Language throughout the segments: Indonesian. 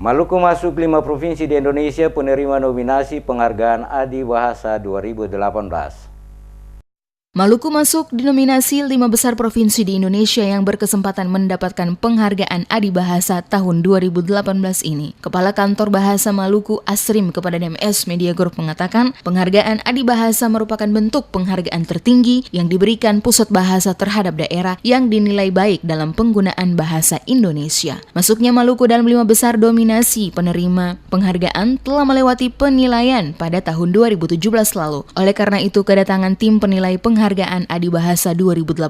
Maluku masuk 5 provinsi di Indonesia penerima nominasi penghargaan Adi Bahasa 2018. Maluku masuk di nominasi 5 besar provinsi di Indonesia yang berkesempatan mendapatkan penghargaan Adi Bahasa tahun 2018 ini. Kepala Kantor Bahasa Maluku Asrim kepada DMS Media Group mengatakan, penghargaan Adi Bahasa merupakan bentuk penghargaan tertinggi yang diberikan pusat bahasa terhadap daerah yang dinilai baik dalam penggunaan bahasa Indonesia. Masuknya Maluku dalam 5 besar dominasi penerima penghargaan telah melewati penilaian pada tahun 2017 lalu. Oleh karena itu, kedatangan tim penilai penghargaan Adi Bahasa 2018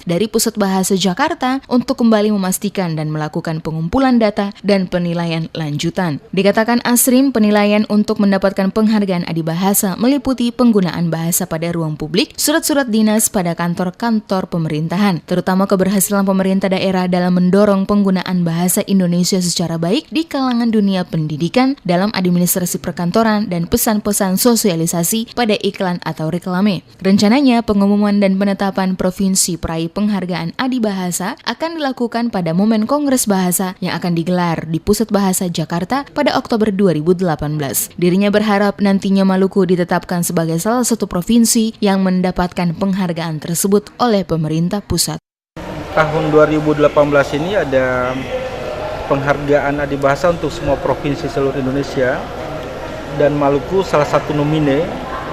dari Pusat Bahasa Jakarta untuk kembali memastikan dan melakukan pengumpulan data dan penilaian lanjutan. Dikatakan Asrim, penilaian untuk mendapatkan penghargaan Adi Bahasa meliputi penggunaan bahasa pada ruang publik, surat-surat dinas pada kantor-kantor pemerintahan, terutama keberhasilan pemerintah daerah dalam mendorong penggunaan bahasa Indonesia secara baik di kalangan dunia pendidikan, dalam administrasi perkantoran, dan pesan-pesan sosialisasi pada iklan atau reklame. Rencananya, pengumuman dan penetapan provinsi peraih penghargaan Adi Bahasa akan dilakukan pada momen Kongres Bahasa yang akan digelar di Pusat Bahasa Jakarta pada Oktober 2018. Dirinya berharap nantinya Maluku ditetapkan sebagai salah satu provinsi yang mendapatkan penghargaan tersebut oleh pemerintah pusat. Tahun 2018 ini ada penghargaan Adi Bahasa untuk semua provinsi seluruh Indonesia, dan Maluku salah satu nomine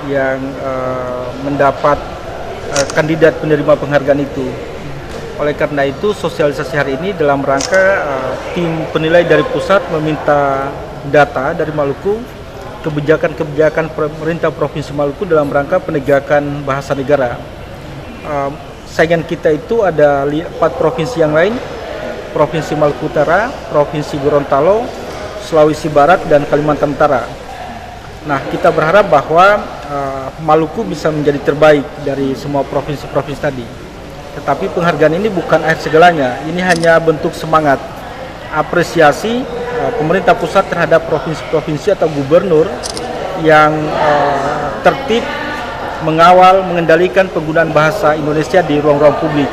yang mendapat kandidat penerima penghargaan itu. Oleh karena itu, sosialisasi hari ini dalam rangka tim penilai dari pusat meminta data dari Maluku, kebijakan-kebijakan pemerintah Provinsi Maluku dalam rangka penegakan bahasa negara. Saingan kita itu ada 4 provinsi yang lain, Provinsi Maluku Utara, Provinsi Gorontalo, Sulawesi Barat, dan Kalimantan Utara. Nah, kita berharap bahwa Maluku bisa menjadi terbaik dari semua provinsi-provinsi tadi. Tetapi penghargaan ini bukan akhir segalanya. Ini hanya bentuk semangat, apresiasi pemerintah pusat terhadap provinsi-provinsi atau gubernur yang tertib mengawal, mengendalikan penggunaan bahasa Indonesia di ruang-ruang publik.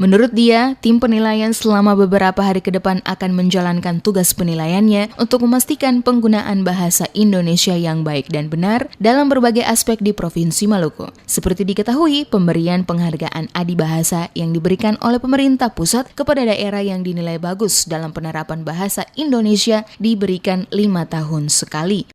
Menurut dia, tim penilaian selama beberapa hari ke depan akan menjalankan tugas penilaiannya untuk memastikan penggunaan bahasa Indonesia yang baik dan benar dalam berbagai aspek di Provinsi Maluku. Seperti diketahui, pemberian penghargaan Adi Bahasa yang diberikan oleh pemerintah pusat kepada daerah yang dinilai bagus dalam penerapan bahasa Indonesia diberikan 5 tahun sekali.